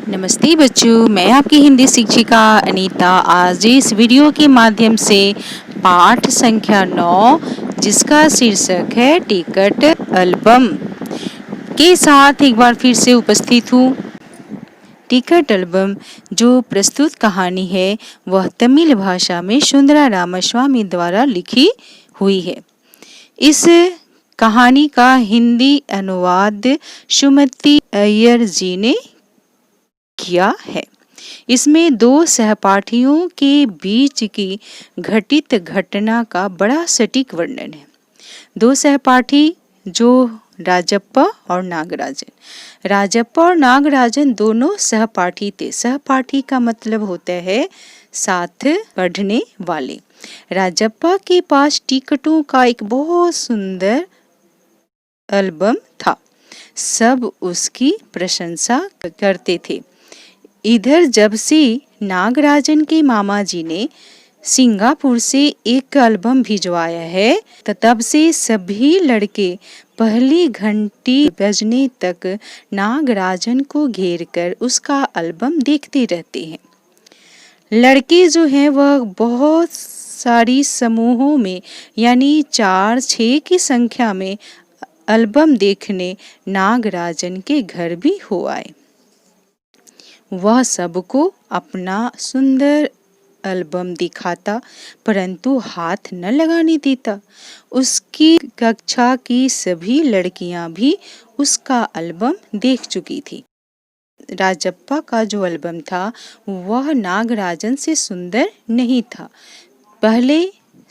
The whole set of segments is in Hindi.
नमस्ते बच्चों, मैं आपकी हिंदी शिक्षिका अनीता आज इस वीडियो के माध्यम से पाठ संख्या 9 जिसका शीर्षक है टिकट एल्बम के साथ एक बार फिर से उपस्थित हूँ। टिकट एल्बम जो प्रस्तुत कहानी है वह तमिल भाषा में सुंदरा रामास्वामी द्वारा लिखी हुई है। इस कहानी का हिंदी अनुवाद सुमति अय्यर जी ने किया है। इसमें दो सहपाठियों के बीच की घटित घटना का बड़ा सटीक वर्णन है। दो सहपाठी जो राजप्पा और नागराजन। राजप्पा और नागराजन दोनों सहपाठी थे। सहपाठी का मतलब होता है साथ पढ़ने वाले। राजप्पा के पास टिकटों का एक बहुत सुंदर एल्बम था। सब उसकी प्रशंसा करते थे। इधर जब से नागराजन के मामा जी ने सिंगापुर से एक एल्बम भिजवाया है तब से सभी लड़के पहली घंटी बजने तक नागराजन को घेरकर उसका एल्बम देखते रहते हैं। लड़के जो हैं वह बहुत सारी समूहों में यानी 4-6 की संख्या में एल्बम देखने नागराजन के घर भी हो आए। वह सबको अपना सुंदर एल्बम दिखाता परंतु हाथ न लगाने देता। उसकी कक्षा की सभी लड़कियां भी उसका एल्बम देख चुकी थी। राजप्पा का जो एल्बम था वह नागराजन से सुंदर नहीं था। पहले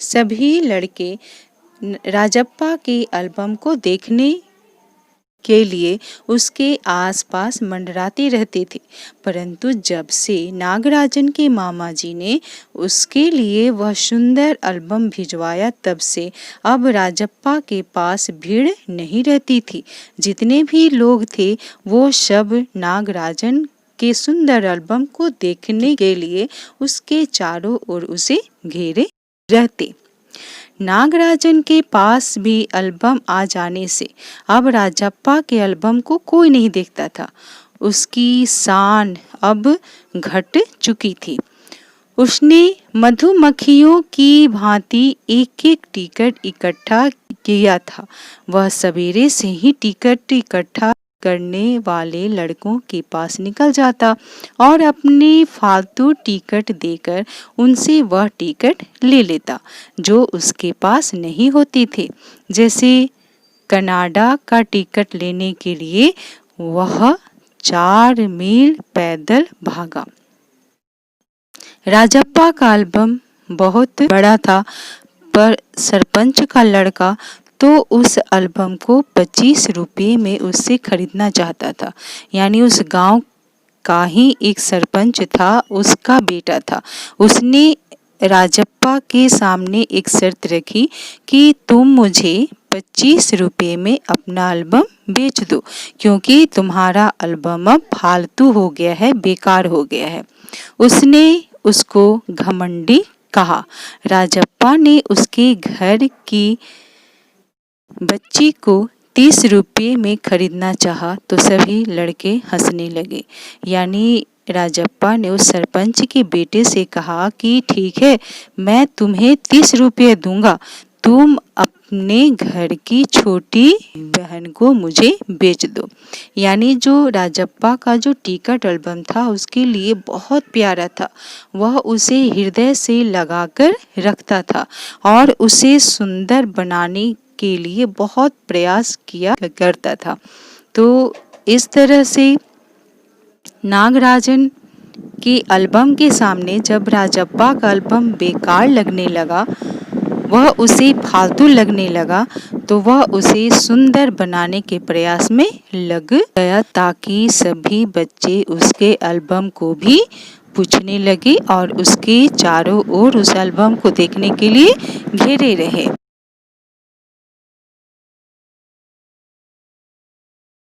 सभी लड़के राजप्पा के एल्बम को देखने के लिए उसके आसपास मंडराते रहते थे, परंतु जब से नागराजन के मामा जी ने उसके लिए वह सुंदर एल्बम भिजवाया तब से अब राजप्पा के पास भीड़ नहीं रहती थी। जितने भी लोग थे वो सब नागराजन के सुंदर एल्बम को देखने के लिए उसके चारों ओर उसे घेरे रहते। नागराजन के पास भी एल्बम आ जाने से अब राजप्पा के एल्बम को कोई नहीं देखता था। उसकी शान अब घट चुकी थी। उसने मधुमक्खियों की भांति एक-एक टिकट इकट्ठा किया था। वह सवेरे से ही टिकट इकट्ठा करने वाले लड़कों के पास निकल जाता और अपने फालतू टिकट देकर उनसे वह टिकट ले लेता जो उसके पास नहीं होते थे। जैसे कनाडा का टिकट लेने के लिए वह 4 मील पैदल भागा। राजप्पा का एल्बम बहुत बड़ा था पर सरपंच का लड़का तो उस एल्बम को 25 रुपये में उससे खरीदना चाहता था। यानी उस गांव का ही एक सरपंच था, उसका बेटा था। उसने राजप्पा के सामने एक शर्त रखी कि तुम मुझे 25 रुपये में अपना एल्बम बेच दो क्योंकि तुम्हारा एल्बम अब फालतू हो गया है, बेकार हो गया है। उसने उसको घमंडी कहा। राजप्पा ने उसके घर की बच्ची को 30 रुपये में खरीदना चाहा तो सभी लड़के हंसने लगे। यानी राजप्पा ने उस सरपंच के बेटे से कहा कि ठीक है, मैं तुम्हें 30 रुपये दूंगा, तुम अपने घर की छोटी बहन को मुझे बेच दो। यानी जो राजप्पा का जो टिकट एल्बम था उसके लिए बहुत प्यारा था। वह उसे हृदय से लगाकर रखता था और उसे सुंदर बनाने के लिए बहुत प्रयास किया करता था। तो इस तरह से नागराजन के एल्बम के सामने जब राजप्पा का एल्बम बेकार लगने लगा, वह उसे फालतू लगने लगा तो वह उसे सुंदर बनाने के प्रयास में लग गया ताकि सभी बच्चे उसके एल्बम को भी पूछने लगे और उसके चारों ओर उस एल्बम को देखने के लिए घेरे रहे।